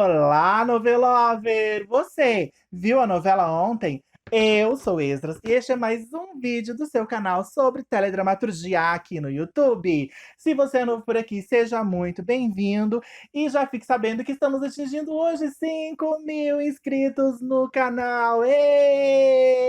Olá, novelover! Você viu a novela ontem? Eu sou Esdras e este é mais um vídeo do seu canal sobre teledramaturgia aqui no YouTube. Se você é novo por aqui, seja muito bem-vindo e já fique sabendo que estamos atingindo hoje 5.000 inscritos no canal. Êêêê!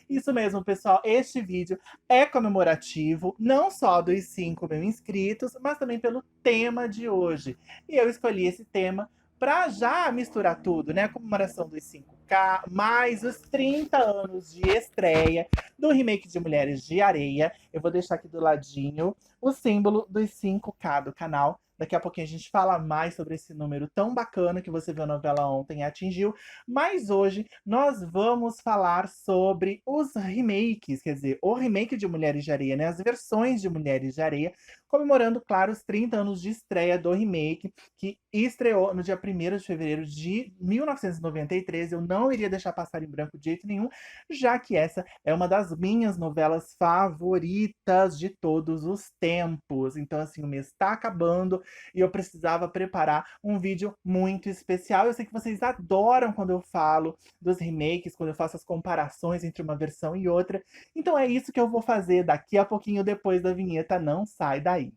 Isso mesmo, pessoal. Este vídeo é comemorativo, não só dos 5.000 inscritos, mas também pelo tema de hoje. E eu escolhi esse tema para já misturar tudo, né? A comemoração dos 5K, mais os 30 anos de estreia do remake de Mulheres de Areia. Eu vou deixar aqui do ladinho o símbolo dos 5K do canal. Daqui a pouquinho a gente fala mais sobre esse número tão bacana que você viu a novela ontem e atingiu. Mas hoje nós vamos falar sobre os remakes, quer dizer, o remake de Mulheres de Areia, né? As versões de Mulheres de Areia, comemorando, claro, os 30 anos de estreia do remake, que estreou no dia 1º de fevereiro de 1993. Eu não iria deixar passar em branco de jeito nenhum, já que essa é uma das minhas novelas favoritas de todos os tempos. Então, assim, o mês está acabando e eu precisava preparar um vídeo muito especial. Eu sei que vocês adoram quando eu falo dos remakes, quando eu faço as comparações entre uma versão e outra. Então é isso que eu vou fazer daqui a pouquinho depois da vinheta. Não sai daí.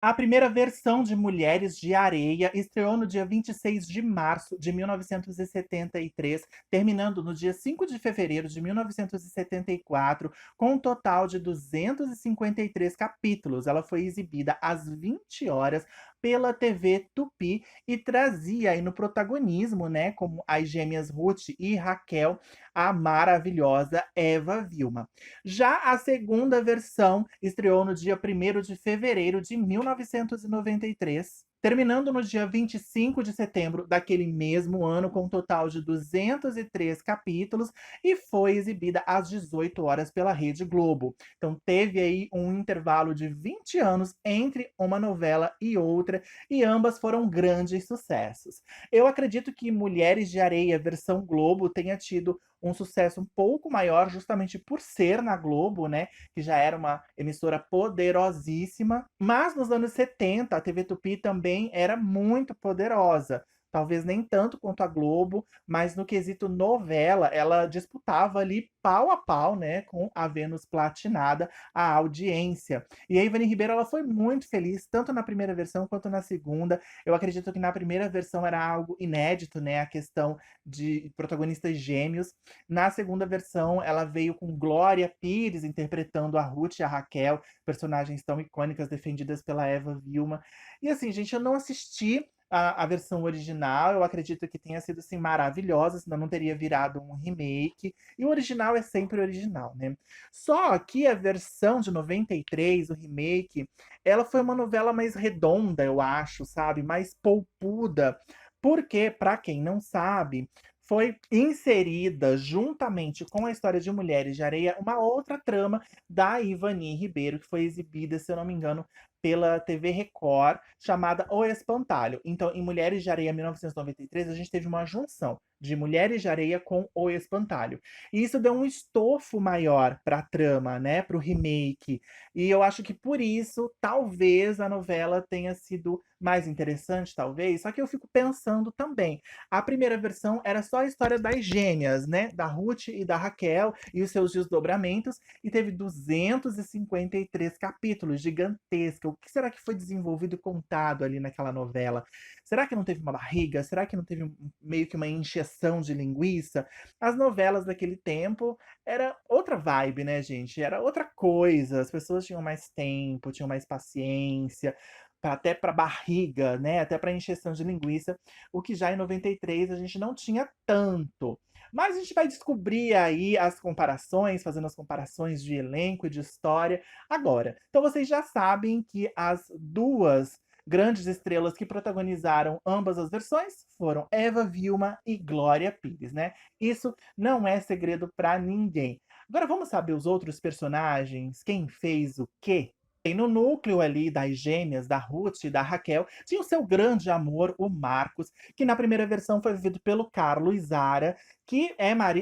A primeira versão de Mulheres de Areia estreou no dia 26 de março de 1973, terminando no dia 5 de fevereiro de 1974, com um total de 253 capítulos. Ela foi exibida às 20 horas pela TV Tupi e trazia aí no protagonismo, né, como as gêmeas Ruth e Raquel, a maravilhosa Eva Vilma. Já a segunda versão estreou no dia 1º de fevereiro de 1993, terminando no dia 25 de setembro daquele mesmo ano, com um total de 203 capítulos, e foi exibida às 18 horas pela Rede Globo. Então teve aí um intervalo de 20 anos entre uma novela e outra, e ambas foram grandes sucessos. Eu acredito que Mulheres de Areia, versão Globo, tenha tido um sucesso um pouco maior, justamente por ser na Globo, né? Que já era uma emissora poderosíssima. Mas nos anos 70, a TV Tupi também era muito poderosa. Talvez nem tanto quanto a Globo, mas no quesito novela, ela disputava ali pau a pau, né, com a Vênus Platinada, a audiência. E a Ivani Ribeiro, ela foi muito feliz, tanto na primeira versão quanto na segunda. Eu acredito que na primeira versão era algo inédito, né, a questão de protagonistas gêmeos. Na segunda versão, ela veio com Glória Pires interpretando a Ruth e a Raquel, personagens tão icônicas defendidas pela Eva Vilma. E assim, gente, eu não assisti a versão original, eu acredito que tenha sido assim, maravilhosa, senão não teria virado um remake. E o original é sempre o original, né? Só que a versão de 93, o remake, ela foi uma novela mais redonda, eu acho, sabe? Mais polpuda. Porque, para quem não sabe, foi inserida juntamente com a história de Mulheres de Areia uma outra trama da Ivani Ribeiro, que foi exibida, se eu não me engano, pela TV Record, chamada O Espantalho. Então, em Mulheres de Areia 1993, a gente teve uma junção de Mulheres de Areia com O Espantalho. E isso deu um estofo maior para a trama, né, para o remake. E eu acho que por isso, talvez a novela tenha sido mais interessante, talvez. Só que eu fico pensando também, a primeira versão era só a história das gêmeas, né? Da Ruth e da Raquel e os seus desdobramentos, e teve 253 capítulos, gigantesca. O que será que foi desenvolvido e contado ali naquela novela? Será que não teve uma barriga? Será que não teve meio que uma encheção de linguiça? As novelas daquele tempo era outra vibe, né, gente? Era outra coisa. As pessoas tinham mais tempo, tinham mais paciência, até para barriga, né? Até para encheção de linguiça, o que já em 93 a gente não tinha tanto. Mas a gente vai descobrir aí as comparações, fazendo as comparações de elenco e de história agora. Então vocês já sabem que as duas grandes estrelas que protagonizaram ambas as versões foram Eva Vilma e Glória Pires, né? Isso não é segredo para ninguém. Agora vamos saber os outros personagens, quem fez o quê? E no núcleo ali das gêmeas, da Ruth e da Raquel, tinha o seu grande amor, o Marcos, que na primeira versão foi vivido pelo Carlos Zara, que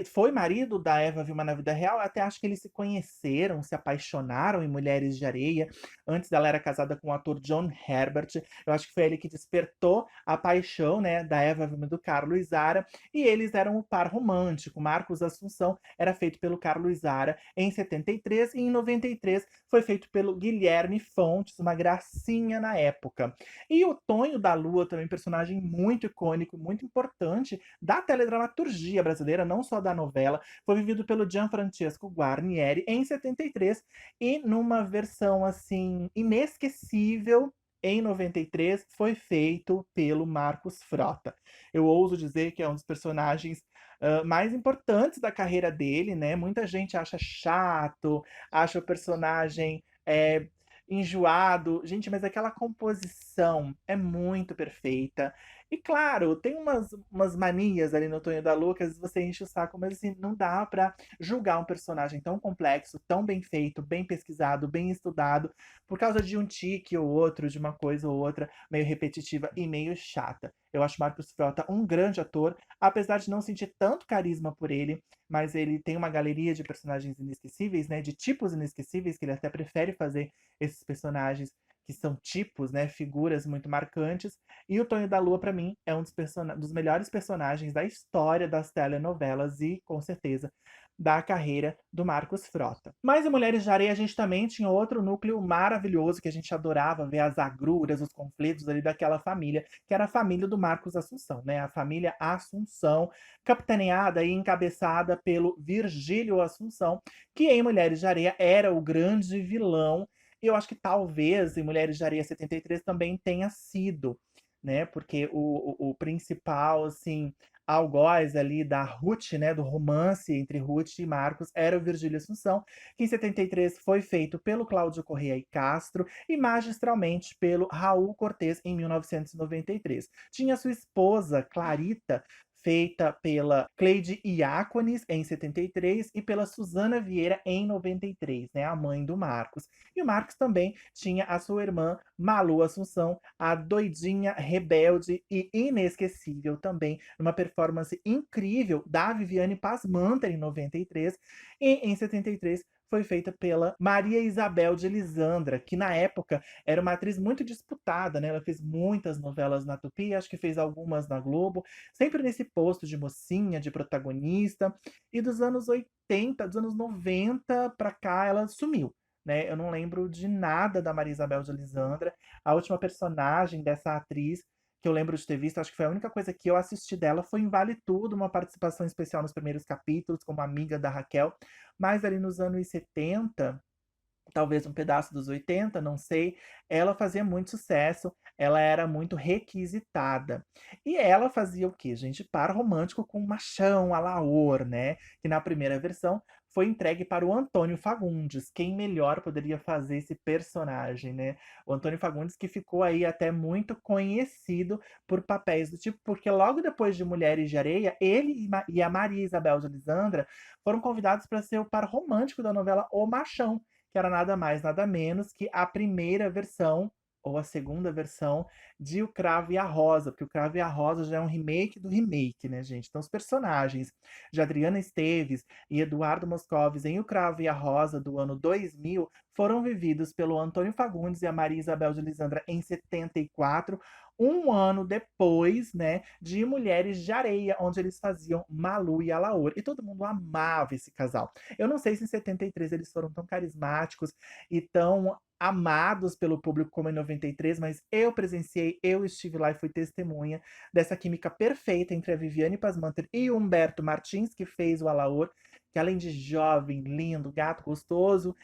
foi marido da Eva Vilma na vida real. Até acho que eles se conheceram, se apaixonaram em Mulheres de Areia. Antes ela era casada com o ator John Herbert. Eu acho que foi ele que despertou a paixão, né, da Eva Vilma e do Carlos Zara. E eles eram o par romântico. Marcos Assunção era feito pelo Carlos Zara em 73 e em 93 foi feito pelo Guilherme Fontes, uma gracinha na época. E o Tonho da Lua, também personagem muito icônico, muito importante da teledramaturgia brasileira, não só da novela, foi vivido pelo Gianfrancesco Guarnieri em 73 e numa versão assim inesquecível em 93 foi feito pelo Marcos Frota. Eu ouso dizer que é um dos personagens mais importantes da carreira dele, né? Muita gente acha chato, acha o personagem enjoado. Gente, mas aquela composição é muito perfeita. E claro, tem umas manias ali no Tonho da Lua que às vezes você enche o saco, mas assim, não dá pra julgar um personagem tão complexo, tão bem feito, bem pesquisado, bem estudado, por causa de um tique ou outro, de uma coisa ou outra, meio repetitiva e meio chata. Eu acho Marcos Frota um grande ator, apesar de não sentir tanto carisma por ele, mas ele tem uma galeria de personagens inesquecíveis, né, de tipos inesquecíveis, que ele até prefere fazer esses personagens que são tipos, né, figuras muito marcantes. E o Tonho da Lua, para mim, é um dos melhores personagens da história das telenovelas e, com certeza, da carreira do Marcos Frota. Mas em Mulheres de Areia a gente também tinha outro núcleo maravilhoso que a gente adorava ver as agruras, os conflitos ali daquela família, que era a família do Marcos Assunção, né? A família Assunção, capitaneada e encabeçada pelo Virgílio Assunção, que em Mulheres de Areia era o grande vilão. E eu acho que talvez em Mulheres de Areia 73 também tenha sido, né? Porque o principal, assim, algoz ali da Ruth, né, do romance entre Ruth e Marcos, era o Virgílio Assunção, que em 73 foi feito pelo Cláudio Correia e Castro e magistralmente pelo Raul Cortez em 1993. Tinha sua esposa, Clarita, feita pela Cleide Iácones em 73 e pela Suzana Vieira em 93, né, a mãe do Marcos. E o Marcos também tinha a sua irmã Malu Assunção, a doidinha, rebelde e inesquecível também, numa performance incrível da Viviane Pasmanter em 93 e em 73 foi feita pela Maria Isabel de Lisandra, que na época era uma atriz muito disputada, né? Ela fez muitas novelas na Tupi, acho que fez algumas na Globo, sempre nesse posto de mocinha, de protagonista. E dos anos 80, dos anos 90 pra cá, ela sumiu. Né? Eu não lembro de nada da Maria Isabel de Lisandra. A última personagem dessa atriz que eu lembro de ter visto, acho que foi a única coisa que eu assisti dela, foi em Vale Tudo, uma participação especial nos primeiros capítulos, como amiga da Raquel. Mas ali nos anos 70, talvez um pedaço dos 80, não sei, ela fazia muito sucesso, ela era muito requisitada. E ela fazia o quê, gente? Par romântico com o machão, a Laor, né? Que na primeira versão foi entregue para o Antônio Fagundes. Quem melhor poderia fazer esse personagem, né? O Antônio Fagundes que ficou aí até muito conhecido por papéis do tipo, porque logo depois de Mulheres de Areia, ele e a Maria Isabel de Lisandra foram convidados para ser o par romântico da novela O Machão, que era nada mais, nada menos que a primeira versão, ou a segunda versão, de O Cravo e a Rosa, porque O Cravo e a Rosa já é um remake do remake, né, gente? Então, os personagens de Adriana Esteves e Eduardo Moscovis em O Cravo e a Rosa, do ano 2000, foram vividos pelo Antônio Fagundes e a Maria Isabel de Lisandra em 74, um ano depois, né, de Mulheres de Areia, onde eles faziam Malu e Alaor. E todo mundo amava esse casal. Eu não sei se em 73 eles foram tão carismáticos e tão amados pelo público como em 93, mas eu presenciei, eu estive lá e fui testemunha dessa química perfeita entre a Viviane Pasmanter e o Humberto Martins, que fez o Alaor, que além de jovem, lindo, gato, gostoso,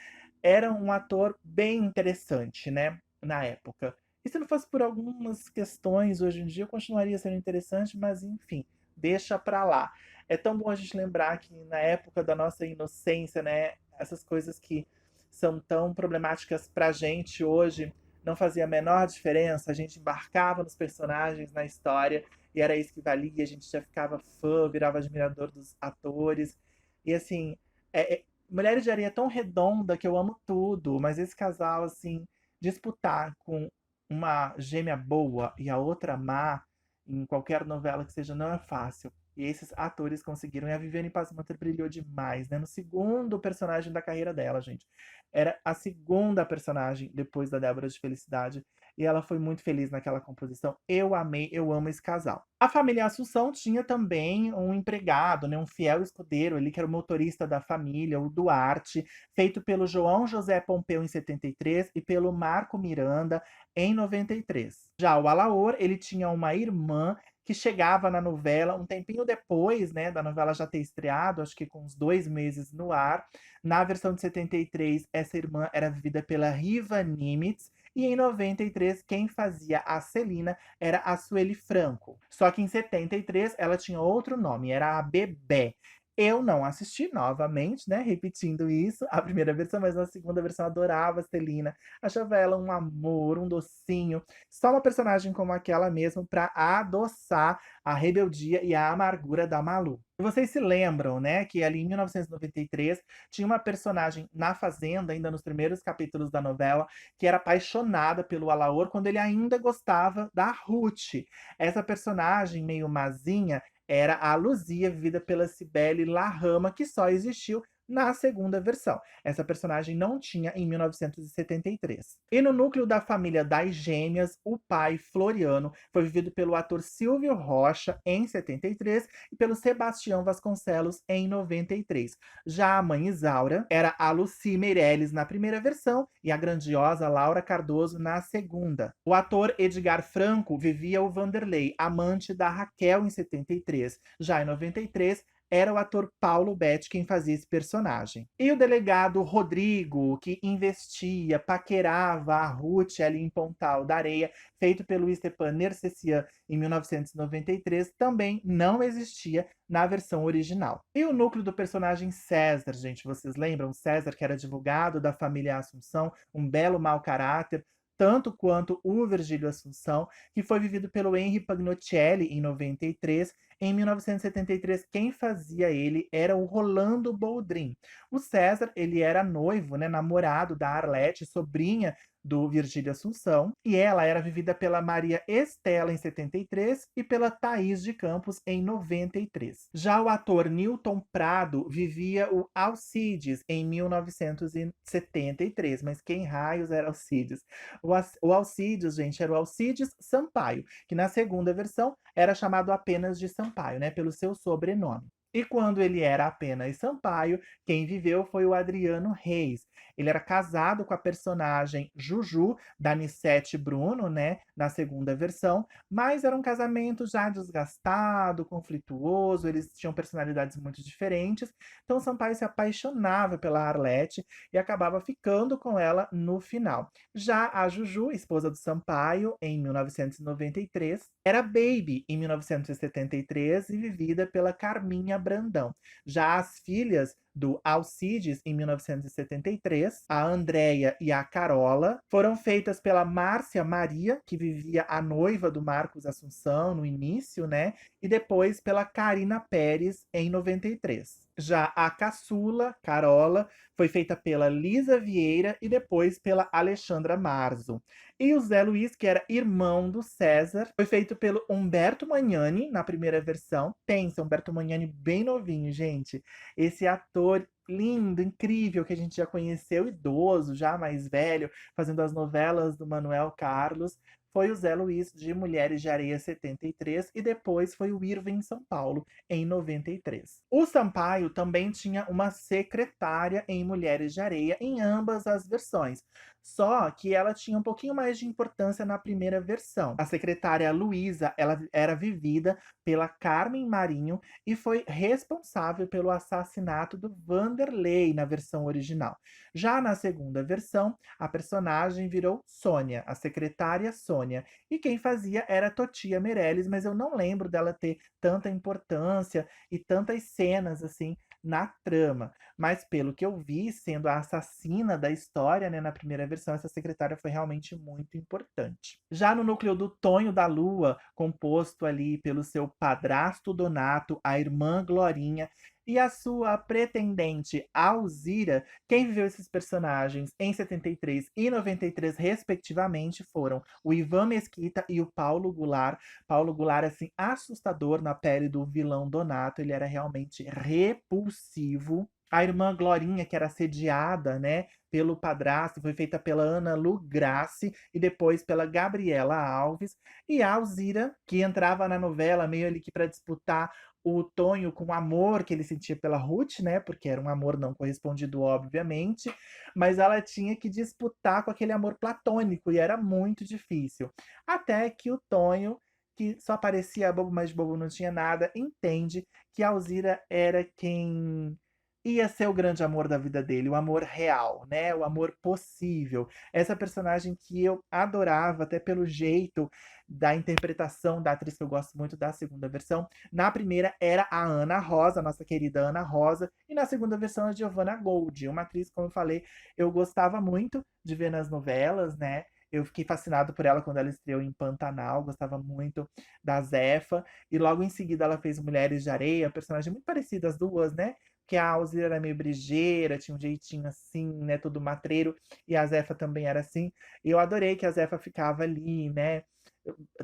era um ator bem interessante, né, na época. E se não fosse por algumas questões hoje em dia, continuaria sendo interessante, mas enfim, deixa pra lá. É tão bom a gente lembrar que na época da nossa inocência, né, essas coisas que são tão problemáticas pra gente hoje, não fazia a menor diferença, a gente embarcava nos personagens, na história, e era isso que valia, a gente já ficava fã, virava admirador dos atores. E assim, é, Mulheres de Areia é tão redonda que eu amo tudo, mas esse casal, assim, disputar com uma gêmea boa e a outra má em qualquer novela que seja não é fácil. E esses atores conseguiram. E a Viviane Pasmanter brilhou demais, né? No segundo personagem da carreira dela, gente. Era a segunda personagem depois da Débora de Felicidade. E ela foi muito feliz naquela composição. Eu amei, eu amo esse casal. A família Assunção tinha também um empregado, né, um fiel escudeiro ali, que era o motorista da família, o Duarte, feito pelo João José Pompeu em 73 e pelo Marco Miranda em 93. Já o Alaor, ele tinha uma irmã que chegava na novela um tempinho depois, né, da novela já ter estreado, acho que com uns 2 meses no ar. Na versão de 73, essa irmã era vivida pela Riva Nimitz, e em 93, quem fazia a Celina era a Sueli Franco. Só que em 73 ela tinha outro nome, era a Bebé. Eu não assisti novamente, né? Repetindo isso, a primeira versão, mas na segunda versão eu adorava a Celina. Achava ela um amor, um docinho. Só uma personagem como aquela mesmo para adoçar a rebeldia e a amargura da Malu. E vocês se lembram, né, que ali em 1993 tinha uma personagem na Fazenda, ainda nos primeiros capítulos da novela, que era apaixonada pelo Alaor quando ele ainda gostava da Ruth. Essa personagem meio mazinha era a Luzia, vivida pela Cibele Larrama, que só existiu na segunda versão. Essa personagem não tinha em 1973. E no núcleo da família das gêmeas, o pai, Floriano, foi vivido pelo ator Silvio Rocha em 73 e pelo Sebastião Vasconcelos em 93. Já a mãe Isaura era a Lucy Meirelles na primeira versão e a grandiosa Laura Cardoso na segunda. O ator Edgar Franco vivia o Vanderlei, amante da Raquel em 73. Já em 93, era o ator Paulo Betti quem fazia esse personagem. E o delegado Rodrigo, que investia, paquerava a Ruth ali em Pontal da Areia, feito pelo Stepan Nercessian em 1993, também não existia na versão original. E o núcleo do personagem César, gente, vocês lembram? César, que era advogado da família Assunção, um belo mau caráter, tanto quanto o Virgílio Assunção, que foi vivido pelo Henry Pagnocchielli em 93. Em 1973, quem fazia ele era o Rolando Boldrin. O César, ele era noivo, né, namorado da Arlete, sobrinha do Virgílio Assunção, e ela era vivida pela Maria Estela em 73 e pela Thaís de Campos em 93. Já o ator Newton Prado vivia o Alcides em 1973, mas quem raios era Alcides? O Alcides, gente, era o Alcides Sampaio, que na segunda versão era chamado apenas de Sampaio, né, pelo seu sobrenome. E quando ele era apenas Sampaio, quem viveu foi o Adriano Reis. Ele era casado com a personagem Juju, da Nissete Bruno, né, na segunda versão, mas era um casamento já desgastado, conflituoso, eles tinham personalidades muito diferentes, então Sampaio se apaixonava pela Arlete e acabava ficando com ela no final. Já a Juju, esposa do Sampaio, em 1993, era Baby em 1973 e vivida pela Carminha Brandão. Já as filhas do Alcides, em 1973, a Andréia e a Carola, foram feitas pela Márcia Maria, que vivia a noiva do Marcos Assunção no início, né? E depois pela Karina Pérez, em 93. Já a caçula, Carola, foi feita pela Lisa Vieira e depois pela Alexandra Marzo. E o Zé Luiz, que era irmão do César, foi feito pelo Humberto Magnani na primeira versão. Pensa, Humberto Magnani bem novinho, gente. Esse ator lindo, incrível, que a gente já conheceu, idoso, já mais velho, fazendo as novelas do Manuel Carlos, foi o Zé Luiz de Mulheres de Areia 73 e depois foi o Irving São Paulo em 93. O Sampaio também tinha uma secretária em Mulheres de Areia em ambas as versões. Só que ela tinha um pouquinho mais de importância na primeira versão. A secretária Luísa, ela era vivida pela Carmen Marinho e foi responsável pelo assassinato do Vanderlei na versão original. Já na segunda versão, a personagem virou Sônia, a secretária Sônia. E quem fazia era Totia Meirelles, mas eu não lembro dela ter tanta importância e tantas cenas assim na trama. Mas pelo que eu vi, sendo a assassina da história, né, na primeira versão, essa secretária foi realmente muito importante. Já no núcleo do Tonho da Lua, composto ali pelo seu padrasto Donato, a irmã Glorinha E a sua pretendente Alzira, quem viveu esses personagens em 73 e 93, respectivamente, foram o Ivan Mesquita e o Paulo Goulart. Paulo Goulart, assim, assustador na pele do vilão Donato, ele era realmente repulsivo. A irmã Glorinha, que era assediada, né, pelo padrasto, foi feita pela Ana Lu Grassi e depois pela Gabriela Alves. E a Alzira, que entrava na novela meio ali que para disputar o Tonho com o amor que ele sentia pela Ruth, né? Porque era um amor não correspondido, obviamente, mas ela tinha que disputar com aquele amor platônico e era muito difícil. Até que o Tonho, que só parecia bobo, mas de bobo não tinha nada, entende que a Alzira era quem ia ser o grande amor da vida dele, o amor real, né? O amor possível. Essa personagem que eu adorava, até pelo jeito da interpretação da atriz que eu gosto muito da segunda versão. Na primeira era a Ana Rosa, nossa querida Ana Rosa, e na segunda versão a Giovanna Gold, uma atriz, como eu falei, eu gostava muito de ver nas novelas, né? Eu fiquei fascinado por ela quando ela estreou em Pantanal, gostava muito da Zefa, e logo em seguida ela fez Mulheres de Areia, personagem muito parecida as duas, né? Que a Alzira era meio brejeira, tinha um jeitinho assim, né, todo matreiro, e a Zefa também era assim. E eu adorei que a Zefa ficava ali, né,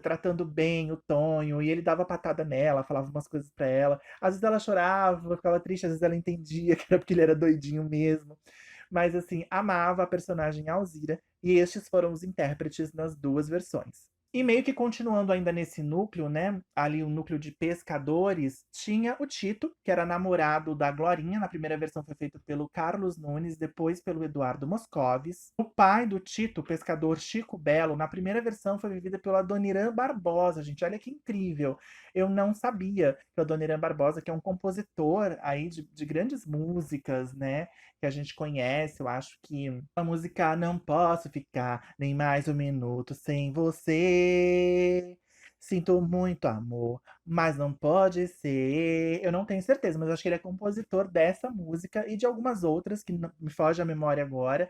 tratando bem o Tonho, e ele dava patada nela, falava umas coisas pra ela. Às vezes ela chorava, ficava triste, às vezes ela entendia que era porque ele era doidinho mesmo. Mas assim, amava a personagem Alzira, e estes foram os intérpretes nas duas versões. E meio que continuando ainda nesse núcleo, né? Ali o núcleo de pescadores, tinha o Tito, que era namorado da Glorinha. Na primeira versão foi feito pelo Carlos Nunes, depois pelo Eduardo Moscovis. O pai do Tito, o pescador Chico Belo, na primeira versão foi vivida pelo Adoniran Barbosa, gente. Olha que incrível. Eu não sabia que o Adoniran Barbosa, que é um compositor aí de grandes músicas, né? Que a gente conhece. Eu acho que a música Não Posso Ficar Nem Mais Um Minuto Sem Você. Sinto muito amor, mas não pode ser. Eu não tenho certeza, mas eu acho que ele é compositor dessa música e de algumas outras que me foge a memória agora.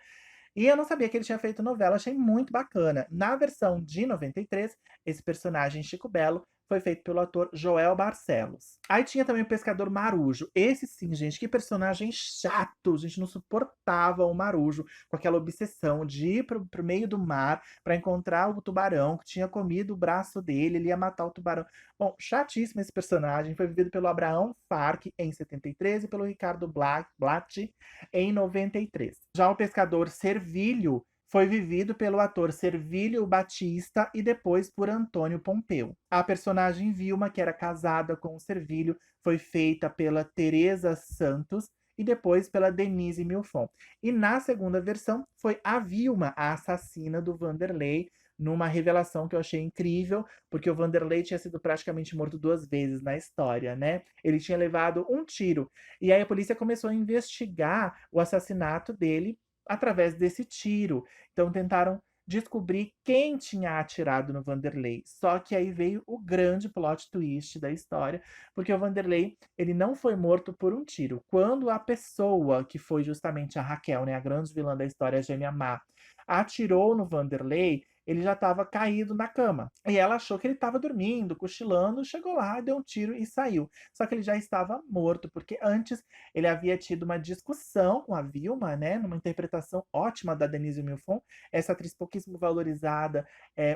E eu não sabia que ele tinha feito novela, achei muito bacana. Na versão de 93, esse personagem Chico Belo foi feito pelo ator Joel Barcelos. Aí tinha também o pescador Marujo. Esse sim, gente, que personagem chato. A gente não suportava o Marujo com aquela obsessão de ir pro meio do mar para encontrar o tubarão que tinha comido o braço dele, ele ia matar o tubarão. Bom, chatíssimo esse personagem. Foi vivido pelo Abraão Farc em 73 e pelo Ricardo Blatt em 93. Já o pescador Servilho foi vivido pelo ator Servilho Batista e depois por Antônio Pompeu. A personagem Vilma, que era casada com o Servilho, foi feita pela Teresa Santos e depois pela Denise Milfon. E na segunda versão foi a Vilma, a assassina do Vanderlei, numa revelação que eu achei incrível, porque o Vanderlei tinha sido praticamente morto duas vezes na história, né? Ele tinha levado um tiro. E aí a polícia começou a investigar o assassinato dele através desse tiro. Então tentaram descobrir quem tinha atirado no Vanderlei. Só que aí veio o grande plot twist da história, porque o Vanderlei, ele não foi morto por um tiro. Quando a pessoa, que foi justamente a Raquel, né, a grande vilã da história, a Gêmea Má, atirou no Vanderlei, ele já estava caído na cama. E ela achou que ele estava dormindo, cochilando, chegou lá, deu um tiro e saiu. Só que ele já estava morto, porque antes ele havia tido uma discussão com a Vilma, né, numa interpretação ótima da Denise Milfon, essa atriz pouquíssimo valorizada,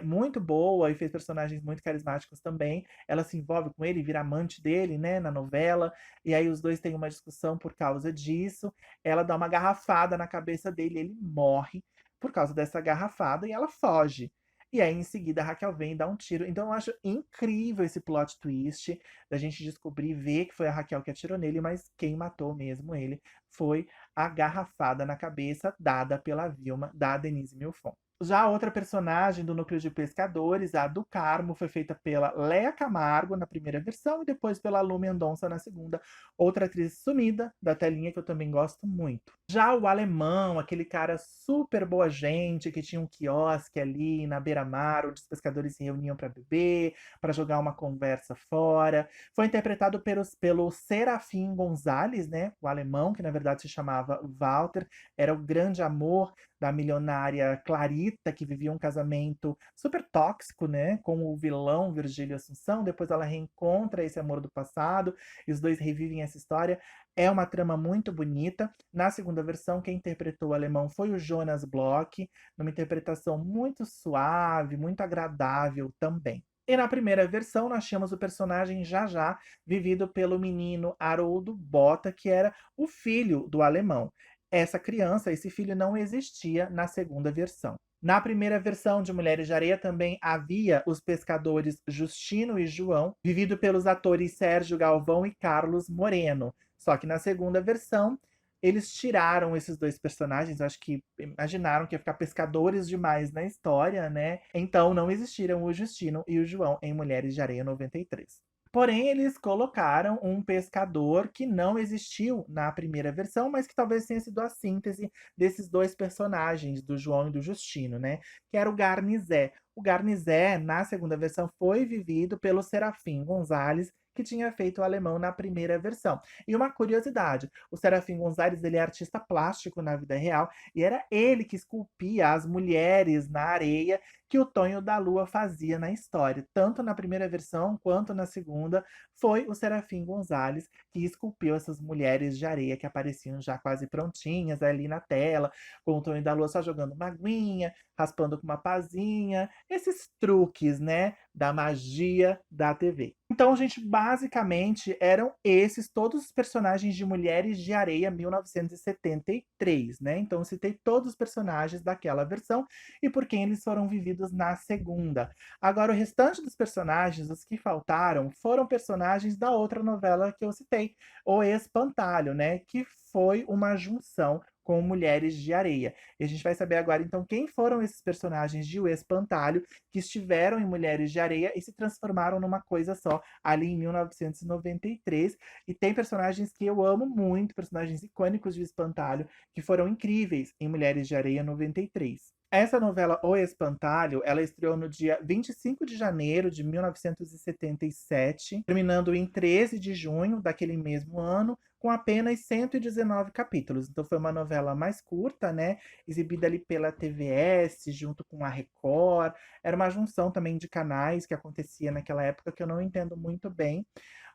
muito boa e fez personagens muito carismáticos também. Ela se envolve com ele, vira amante dele, né, na novela, e aí os dois têm uma discussão por causa disso. Ela dá uma garrafada na cabeça dele, ele morre por causa dessa garrafada e ela foge. E aí, em seguida, a Raquel vem e dá um tiro. Então, eu acho incrível esse plot twist da gente descobrir, ver que foi a Raquel que atirou nele, mas quem matou mesmo ele foi a garrafada na cabeça dada pela Vilma, da Denise Milfon. Já a outra personagem do núcleo de pescadores, a do Carmo, foi feita pela Léa Camargo na primeira versão e depois pela Lu Mendonça na segunda. Outra atriz sumida da telinha que eu também gosto muito. Já o alemão, aquele cara super boa gente, que tinha um quiosque ali na beira-mar, onde os pescadores se reuniam para beber, para jogar uma conversa fora. Foi interpretado pelo Serafim Gonzalez, né? O alemão, que na verdade se chamava Walter, era o grande amor da milionária Clarita, que vivia um casamento super tóxico, né, com o vilão Virgílio Assunção. Depois ela reencontra esse amor do passado e os dois revivem essa história. É uma trama muito bonita. Na segunda versão, quem interpretou o alemão foi o Jonas Bloch, numa interpretação muito suave, muito agradável também. E na primeira versão, nós tínhamos o personagem Jajá, vivido pelo menino Haroldo Bota, que era o filho do alemão. Essa criança, esse filho, não existia na segunda versão. Na primeira versão de Mulheres de Areia também havia os pescadores Justino e João, vivido pelos atores Sérgio Galvão e Carlos Moreno. Só que na segunda versão, eles tiraram esses dois personagens, acho que imaginaram que ia ficar pescadores demais na história, né? Então não existiram o Justino e o João em Mulheres de Areia 93. Porém, eles colocaram um pescador que não existiu na primeira versão, mas que talvez tenha sido a síntese desses dois personagens, do João e do Justino, né? Que era o Garnizé. O Garnizé, na segunda versão, foi vivido pelo Serafim Gonzalez, que tinha feito o alemão na primeira versão. E uma curiosidade, o Serafim Gonzalez, ele é artista plástico na vida real, e era ele que esculpia as mulheres na areia que o Tonho da Lua fazia na história. Tanto na primeira versão quanto na segunda, foi o Serafim Gonzalez que esculpiu essas mulheres de areia que apareciam já quase prontinhas ali na tela, com o Tonho da Lua só jogando uma aguinha, raspando com uma pazinha, esses truques, né, da magia da TV. Então, gente, basicamente eram esses todos os personagens de Mulheres de Areia 1973, né? Então, eu citei todos os personagens daquela versão e por quem eles foram vividos na segunda. Agora, o restante dos personagens, os que faltaram, foram personagens da outra novela que eu citei, O Espantalho, né? Que foi uma junção com Mulheres de Areia. E a gente vai saber agora, então, quem foram esses personagens de O Espantalho que estiveram em Mulheres de Areia e se transformaram numa coisa só ali em 1993. E tem personagens que eu amo muito, personagens icônicos de Espantalho, que foram incríveis em Mulheres de Areia 93. Essa novela O Espantalho, ela estreou no dia 25 de janeiro de 1977, terminando em 13 de junho daquele mesmo ano, com apenas 119 capítulos. Então foi uma novela mais curta, né? Exibida ali pela TVS, junto com a Record. Era uma junção também de canais que acontecia naquela época que eu não entendo muito bem.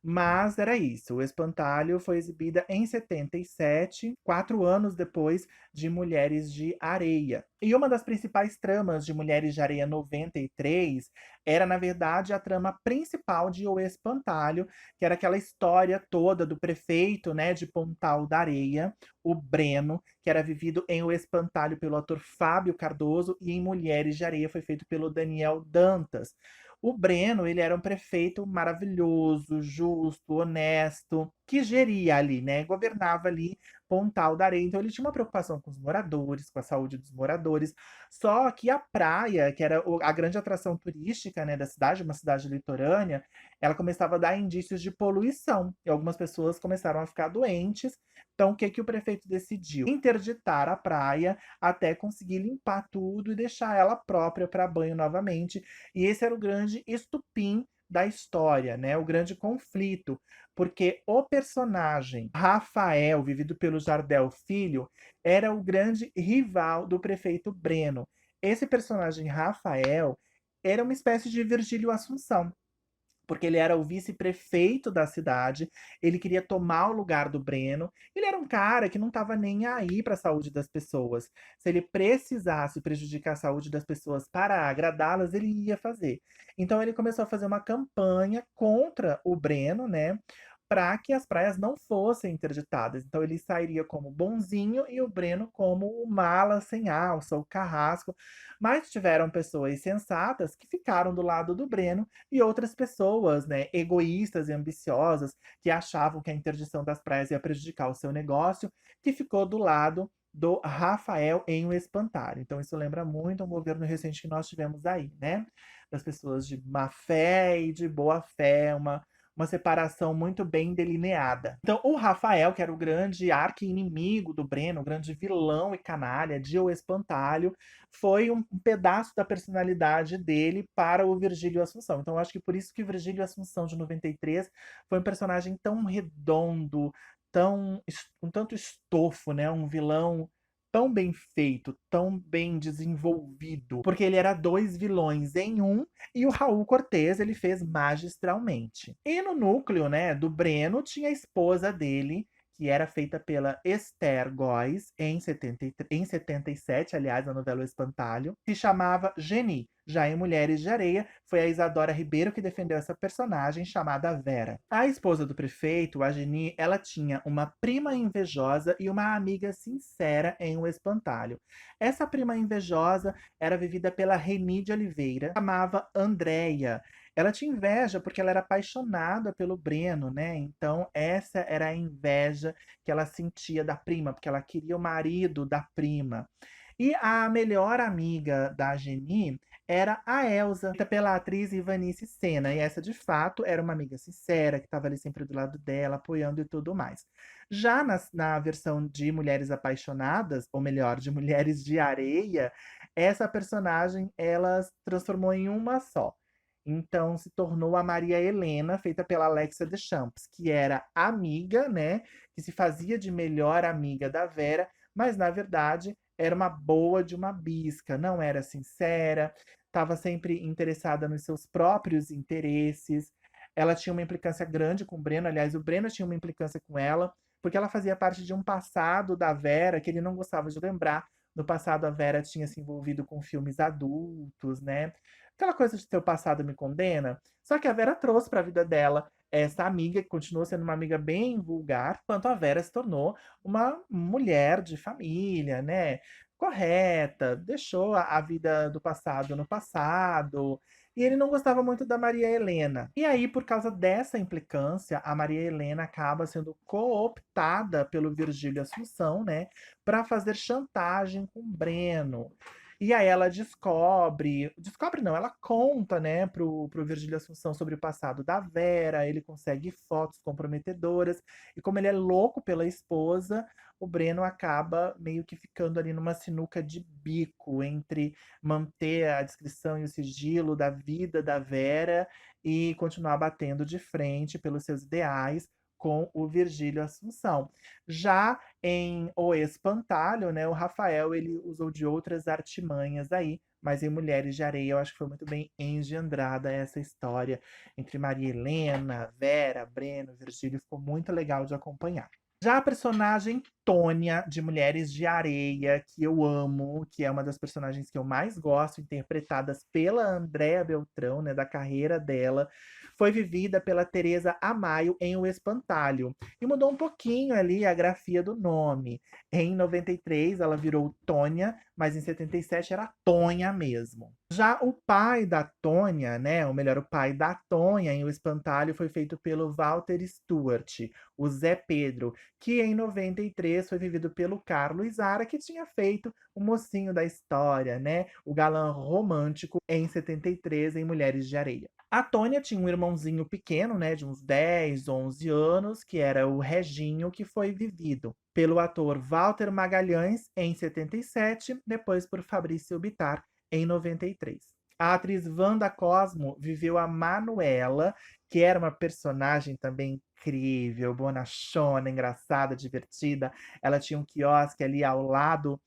Mas era isso. O Espantalho foi exibida em 77, 4 anos depois de Mulheres de Areia. E uma das principais tramas de Mulheres de Areia 93 era, na verdade, a trama principal de O Espantalho, que era aquela história toda do prefeito, né, de Pontal da Areia, o Breno, que era vivido em O Espantalho pelo ator Fábio Cardoso e em Mulheres de Areia foi feito pelo Daniel Dantas. O Breno, ele era um prefeito maravilhoso, justo, honesto, que geria ali, né? Governava ali Pontal da Areia. Então ele tinha uma preocupação com os moradores, com a saúde dos moradores. Só que a praia, que era a grande atração turística, né, da cidade, uma cidade litorânea, ela começava a dar indícios de poluição. E algumas pessoas começaram a ficar doentes. Então, o que que o prefeito decidiu? Interditar a praia até conseguir limpar tudo e deixar ela própria para banho novamente. E esse era o grande estupim da história, né? O grande conflito, porque o personagem Rafael, vivido pelo Jardel Filho, era o grande rival do prefeito Breno. Esse personagem Rafael era uma espécie de Virgílio Assunção, porque ele era o vice-prefeito da cidade, ele queria tomar o lugar do Breno. Ele era um cara que não estava nem aí para a saúde das pessoas. Se ele precisasse prejudicar a saúde das pessoas para agradá-las, ele ia fazer. Então ele começou a fazer uma campanha contra o Breno, né? Para que as praias não fossem interditadas. Então ele sairia como bonzinho e o Breno como o mala sem alça, o carrasco. Mas tiveram pessoas sensatas que ficaram do lado do Breno e outras pessoas, né, egoístas e ambiciosas, que achavam que a interdição das praias ia prejudicar o seu negócio, que ficou do lado do Rafael em O Espantalho. Então isso lembra muito um governo recente que nós tivemos aí, né? Das pessoas de má fé e de boa fé, uma separação muito bem delineada. Então, o Rafael, que era o grande arqui-inimigo do Breno, o grande vilão e canalha de O Espantalho, foi um pedaço da personalidade dele para o Virgílio Assunção. Então, eu acho que por isso que o Virgílio Assunção, de 93, foi um personagem tão redondo, tão, com tanto estofo, né? Um vilão tão bem feito, tão bem desenvolvido, porque ele era 2 vilões em um, e o Raul Cortez ele fez magistralmente. E no núcleo, né, do Breno tinha a esposa dele, que era feita pela Esther Góes em 77, aliás, na novela O Espantalho, se chamava Geni. Já em Mulheres de Areia, foi a Isadora Ribeiro que defendeu essa personagem chamada Vera. A esposa do prefeito, a Geni, ela tinha uma prima invejosa e uma amiga sincera em O Espantalho. Essa prima invejosa era vivida pela Reni de Oliveira, chamava Andréia. Ela tinha inveja porque ela era apaixonada pelo Breno, né? Então, essa era a inveja que ela sentia da prima, porque ela queria o marido da prima. E a melhor amiga da Geni era a Elsa, feita pela atriz Ivanice Sena. E essa, de fato, era uma amiga sincera, que estava ali sempre do lado dela, apoiando e tudo mais. Já na versão de Mulheres Apaixonadas, ou melhor, de Mulheres de Areia, essa personagem ela se transformou em uma só. Então se tornou a Maria Helena, feita pela Alexia Deschamps, que era amiga, né? Que se fazia de melhor amiga da Vera, mas na verdade era uma boa de uma bisca, não era sincera, estava sempre interessada nos seus próprios interesses. Ela tinha uma implicância grande com o Breno, aliás, o Breno tinha uma implicância com ela, porque ela fazia parte de um passado da Vera que ele não gostava de lembrar. No passado, a Vera tinha se envolvido com filmes adultos, né? Aquela coisa de seu passado me condena. Só que a Vera trouxe para a vida dela essa amiga, que continuou sendo uma amiga bem vulgar, enquanto a Vera se tornou uma mulher de família, né? Correta, deixou a vida do passado no passado. E ele não gostava muito da Maria Helena. E aí, por causa dessa implicância, a Maria Helena acaba sendo cooptada pelo Virgílio Assunção, né? Para fazer chantagem com Breno. E aí ela descobre não, ela conta, né, pro Virgílio Assunção sobre o passado da Vera, ele consegue fotos comprometedoras, e como ele é louco pela esposa, o Breno acaba meio que ficando ali numa sinuca de bico entre manter a descrição e o sigilo da vida da Vera e continuar batendo de frente pelos seus ideais com o Virgílio Assunção. Já em O Espantalho, né, o Rafael ele usou de outras artimanhas aí, mas em Mulheres de Areia eu acho que foi muito bem engendrada essa história entre Maria Helena, Vera, Breno, Virgílio, ficou muito legal de acompanhar. Já a personagem Tônia, de Mulheres de Areia, que eu amo, que é uma das personagens que eu mais gosto, interpretadas pela Andréa Beltrão, né, da carreira dela, foi vivida pela Teresa Amaio em O Espantalho. E mudou um pouquinho ali a grafia do nome. Em 93 ela virou Tônia, mas em 77 era Tonha mesmo. Já o pai da Tônia, né, ou melhor, o pai da Tonha em O Espantalho foi feito pelo Walter Stewart, o Zé Pedro, que em 93 foi vivido pelo Carlos Zara, que tinha feito o mocinho da história, né, o galã romântico em 73 em Mulheres de Areia. A Tônia tinha um irmãozinho pequeno, né, de uns 10, 11 anos, que era o Reginho, que foi vivido pelo ator Walter Magalhães em 77, depois por Fabrício Bittar em 93. A atriz Wanda Cosmo viveu a Manuela, que era uma personagem também incrível, bonachona, engraçada, divertida. Ela tinha um quiosque ali ao lado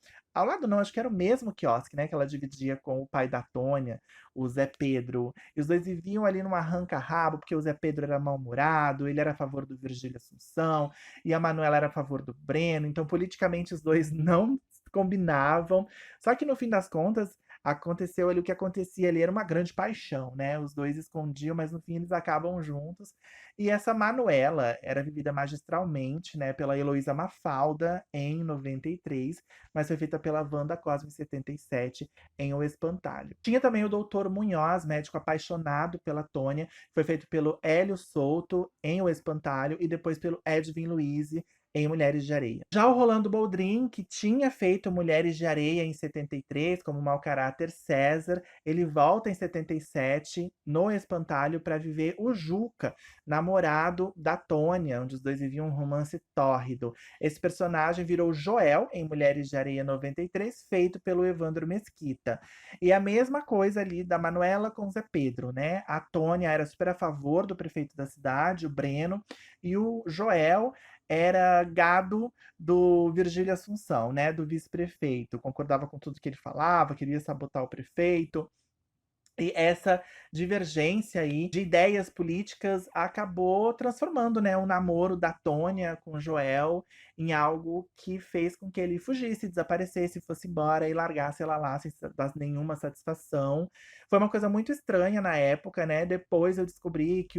não, acho que era o mesmo quiosque, né, que ela dividia com o pai da Tônia, o Zé Pedro. E os dois viviam ali num arranca-rabo, porque o Zé Pedro era mal-humorado, ele era a favor do Virgílio Assunção, e a Manuela era a favor do Breno. Então, politicamente, os dois não combinavam. Só que no fim das contas, aconteceu ali o que acontecia ali, era uma grande paixão, né? Os dois escondiam, mas no fim eles acabam juntos. E essa Manuela era vivida magistralmente, né, pela Heloísa Mafalda em 93, mas foi feita pela Wanda Cosmo em 77 em O Espantalho. Tinha também o Doutor Munhoz, médico apaixonado pela Tônia, foi feito pelo Hélio Souto em O Espantalho e depois pelo Edwin Luiz em Mulheres de Areia. Já o Rolando Boldrin, que tinha feito Mulheres de Areia em 73, como mau caráter César, ele volta em 77 no Espantalho para viver o Juca, namorado da Tônia, onde os dois viviam um romance tórrido. Esse personagem virou Joel em Mulheres de Areia 93, feito pelo Evandro Mesquita. E a mesma coisa ali da Manuela com Zé Pedro, né? A Tônia era super a favor do prefeito da cidade, o Breno, e o Joel era gado do Virgílio Assunção, né, do vice-prefeito. Concordava com tudo que ele falava, queria sabotar o prefeito. E essa divergência aí de ideias políticas acabou transformando, né, o namoro da Tônia com o Joel em algo que fez com que ele fugisse, desaparecesse, fosse embora e largasse ela lá sem dar nenhuma satisfação. Foi uma coisa muito estranha na época, né? Depois eu descobri que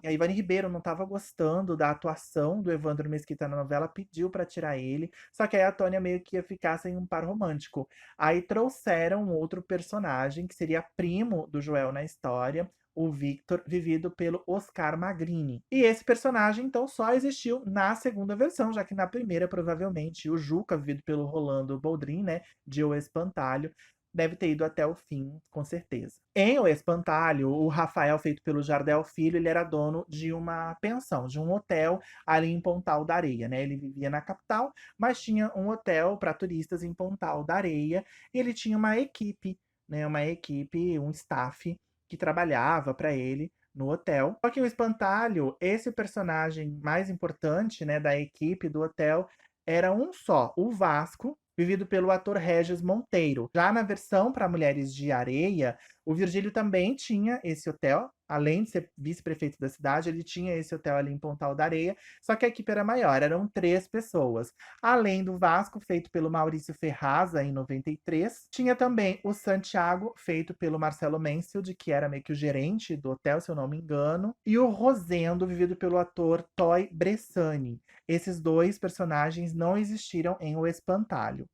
a Ivani Ribeiro não estava gostando da atuação do Evandro Mesquita na novela, pediu para tirar ele. Só que aí a Tônia meio que ia ficar sem um par romântico. Aí trouxeram outro personagem, que seria primo do Joel na história, o Victor, vivido pelo Oscar Magrini. E esse personagem, então, só existiu na segunda versão, já que na primeira, provavelmente, o Juca, vivido pelo Rolando Boldrin, né, de O Espantalho, deve ter ido até o fim, com certeza. Em O Espantalho, o Rafael, feito pelo Jardel Filho, ele era dono de uma pensão, de um hotel ali em Pontal da Areia, né? Ele vivia na capital, mas tinha um hotel para turistas em Pontal da Areia, e ele tinha uma equipe, né? Uma equipe, um staff que trabalhava para ele no hotel. Só que o Espantalho, esse personagem mais importante, né, da equipe do hotel, era um só, o Vasco, vivido pelo ator Regis Monteiro. Já na versão para Mulheres de Areia, o Virgílio também tinha esse hotel, além de ser vice-prefeito da cidade, ele tinha esse hotel ali em Pontal da Areia, só que a equipe era maior, eram 3 pessoas. Além do Vasco, feito pelo Maurício Ferraza, em 93, tinha também o Santiago, feito pelo Marcelo Mansfield, que era meio que o gerente do hotel, se eu não me engano, e o Rosendo, vivido pelo ator Toy Bressani. Esses 2 personagens não existiram em O Espantalho.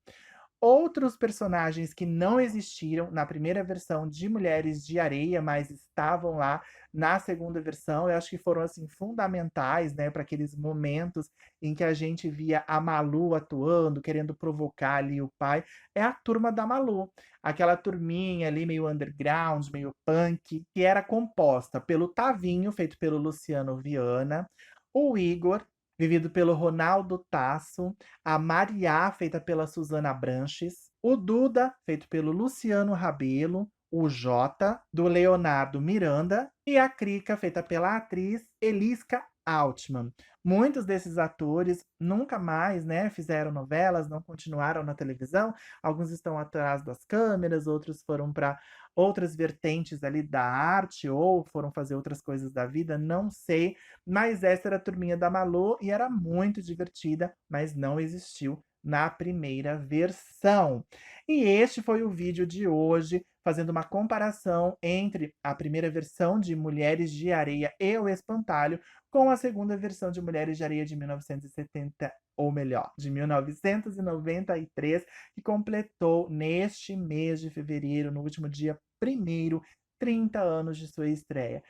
Outros personagens que não existiram na primeira versão de Mulheres de Areia, mas estavam lá na segunda versão, eu acho que foram assim fundamentais, né, para aqueles momentos em que a gente via a Malu atuando, querendo provocar ali o pai, é a turma da Malu, aquela turminha ali meio underground, meio punk, que era composta pelo Tavinho, feito pelo Luciano Viana, o Igor, vivido pelo Ronaldo Tasso, a Mariá, feita pela Suzana Branches, o Duda, feito pelo Luciano Rabelo, o Jota, do Leonardo Miranda, e a Crica, feita pela atriz Elisca Altman. Muitos desses atores nunca mais, né, fizeram novelas, não continuaram na televisão. Alguns estão atrás das câmeras, outros foram para outras vertentes ali da arte ou foram fazer outras coisas da vida, não sei. Mas essa era a turminha da Malu e era muito divertida, mas não existiu na primeira versão. E este foi o vídeo de hoje, fazendo uma comparação entre a primeira versão de Mulheres de Areia e O Espantalho com a segunda versão de Mulheres de Areia de 1970, ou melhor, de 1993, que completou neste mês de fevereiro, no último dia 1º, 30 anos de sua estreia.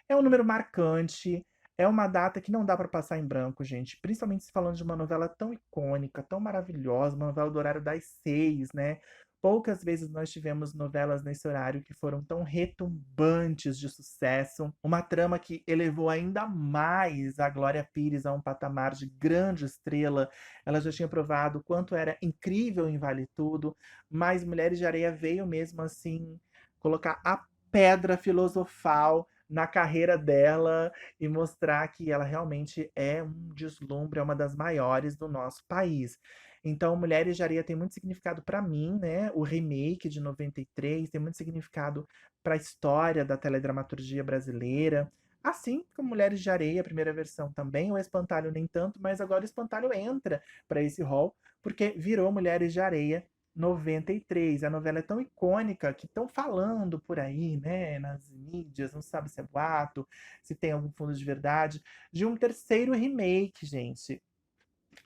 É um número marcante, é uma data que não dá para passar em branco, gente. Principalmente se falando de uma novela tão icônica, tão maravilhosa, uma novela do horário das 6, né? Poucas vezes nós tivemos novelas nesse horário que foram tão retumbantes de sucesso. Uma trama que elevou ainda mais a Glória Pires a um patamar de grande estrela. Ela já tinha provado o quanto era incrível em Vale Tudo, mas Mulheres de Areia veio mesmo assim colocar a pedra filosofal na carreira dela e mostrar que ela realmente é um deslumbre, é uma das maiores do nosso país. Então, Mulheres de Areia tem muito significado para mim, né? O remake de 93 tem muito significado para a história da teledramaturgia brasileira. Assim como Mulheres de Areia, a primeira versão também, o Espantalho nem tanto, mas agora o Espantalho entra para esse rol, porque virou Mulheres de Areia 93. A novela é tão icônica que estão falando por aí, né, nas mídias, não sabe se é boato, se tem algum fundo de verdade, de um terceiro remake, gente.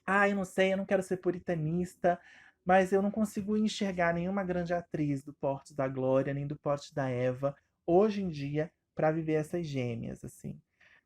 Ah, eu não sei, eu não quero ser puritanista, mas eu não consigo enxergar nenhuma grande atriz do porte da Glória, nem do porte da Eva, hoje em dia, para viver essas gêmeas, assim.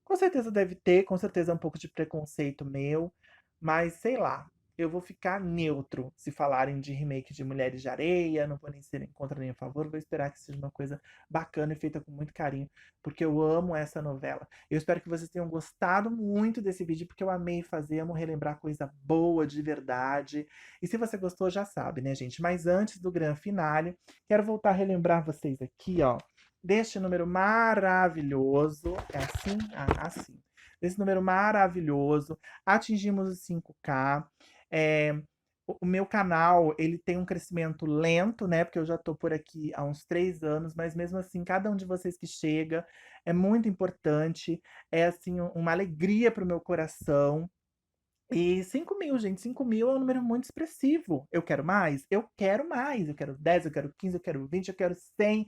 Com certeza deve ter, com certeza é um pouco de preconceito meu, mas sei lá, eu vou ficar neutro se falarem de remake de Mulheres de Areia, não vou nem ser nem contra nem a favor, vou esperar que seja uma coisa bacana e feita com muito carinho, porque eu amo essa novela. Eu espero que vocês tenham gostado muito desse vídeo, porque eu amei fazer, amo relembrar coisa boa de verdade. E se você gostou, já sabe, né, gente? Mas antes do grande finale, quero voltar a relembrar vocês aqui, ó, deste número maravilhoso. É assim? Ah, assim. desse número maravilhoso. Atingimos os 5K. Eh, o meu canal, ele tem um crescimento lento, né, porque eu já tô por aqui há uns 3 anos, mas mesmo assim, cada um de vocês que chega é muito importante, é, assim, uma alegria para o meu coração. E 5.000, gente, 5.000 é um número muito expressivo. Eu quero mais? Eu quero mais. Eu quero 10, eu quero 15, eu quero 20, eu quero 100.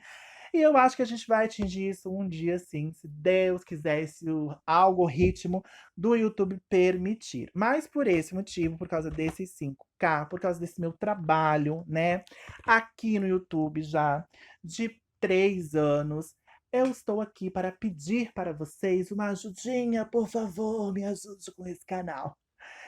E eu acho que a gente vai atingir isso um dia sim, se Deus quiser, se o algoritmo do YouTube permitir. Mas por esse motivo, por causa desses 5K, por causa desse meu trabalho, né, aqui no YouTube já de 3 anos, eu estou aqui para pedir para vocês uma ajudinha, por favor, me ajude com esse canal.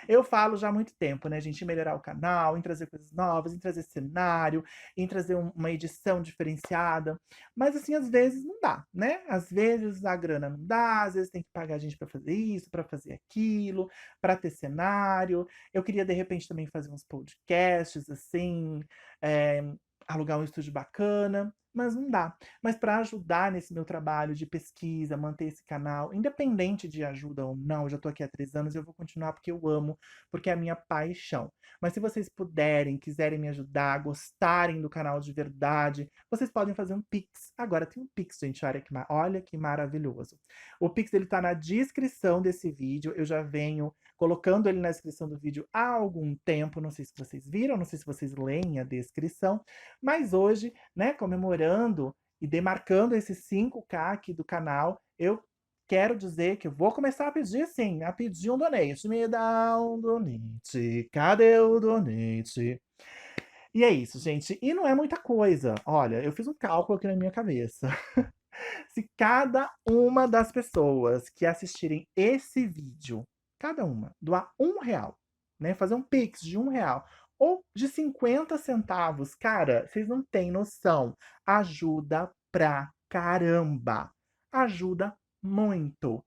Eu falo já há muito tempo, né, gente, em melhorar o canal, em trazer coisas novas, em trazer cenário, em trazer uma edição diferenciada. Mas assim, às vezes não dá, né? Às vezes a grana não dá, às vezes tem que pagar a gente para fazer isso, para fazer aquilo, para ter cenário. Eu queria, de repente, também fazer uns podcasts, assim, eh, alugar um estúdio bacana, mas não dá. Mas para ajudar nesse meu trabalho de pesquisa, manter esse canal, independente de ajuda ou não, eu já tô aqui há 3 anos e eu vou continuar porque eu amo, porque é a minha paixão. Mas se vocês puderem, quiserem me ajudar, gostarem do canal de verdade, vocês podem fazer um Pix. Agora tem um Pix, gente, olha que maravilhoso. O Pix ele tá na descrição desse vídeo, eu já venho colocando ele na descrição do vídeo há algum tempo, não sei se vocês viram, não sei se vocês leem a descrição, mas hoje, né, comemorando e demarcando esses 5K aqui do canal, eu quero dizer que eu vou começar a pedir sim, a pedir um donate. Me dá um donate, cadê o donate? E é isso, gente. E não é muita coisa. Olha, eu fiz um cálculo aqui na minha cabeça. Se cada uma das pessoas que assistirem esse vídeo, cada uma, doar R$ 1, né? Fazer um Pix de R$ 1 ou de 50 centavos, cara, vocês não têm noção. Ajuda pra caramba. Ajuda muito.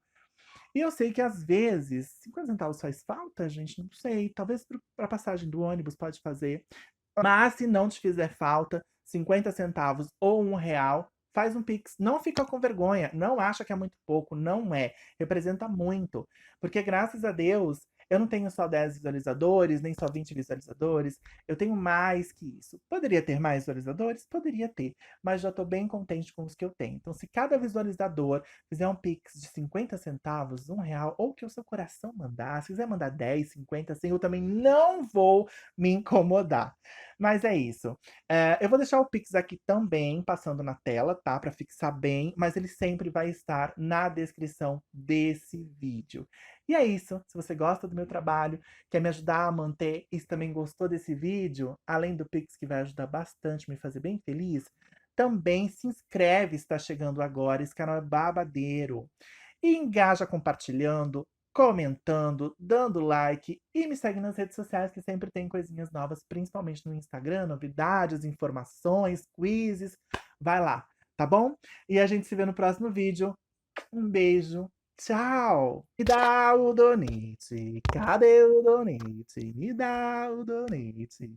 E eu sei que às vezes, 50 centavos faz falta, gente? Não sei. Talvez para passagem do ônibus pode fazer. Mas se não te fizer falta, 50 centavos ou R$ 1, faz um Pix. Não fica com vergonha, não acha que é muito pouco, não é. Representa muito. Porque graças a Deus, eu não tenho só 10 visualizadores, nem só 20 visualizadores, eu tenho mais que isso. Poderia ter mais visualizadores? Poderia ter, mas já estou bem contente com os que eu tenho. Então, se cada visualizador fizer um Pix de 50 centavos, R$ 1, ou que o seu coração mandar, se quiser mandar 10, 50, 100, eu também não vou me incomodar. Mas é isso. Eu vou deixar o Pix aqui também, passando na tela, tá? Para fixar bem, mas ele sempre vai estar na descrição desse vídeo. E é isso. Se você gosta do meu trabalho, quer me ajudar a manter e se também gostou desse vídeo, além do Pix que vai ajudar bastante, me fazer bem feliz, também se inscreve se está chegando agora. Esse canal é babadeiro. E engaja compartilhando, comentando, dando like e me segue nas redes sociais que sempre tem coisinhas novas, principalmente no Instagram, novidades, informações, quizzes. Vai lá, tá bom? E a gente se vê no próximo vídeo. Um beijo. Tchau! Me dá o donate. Cadê o donate? Me dá o donate.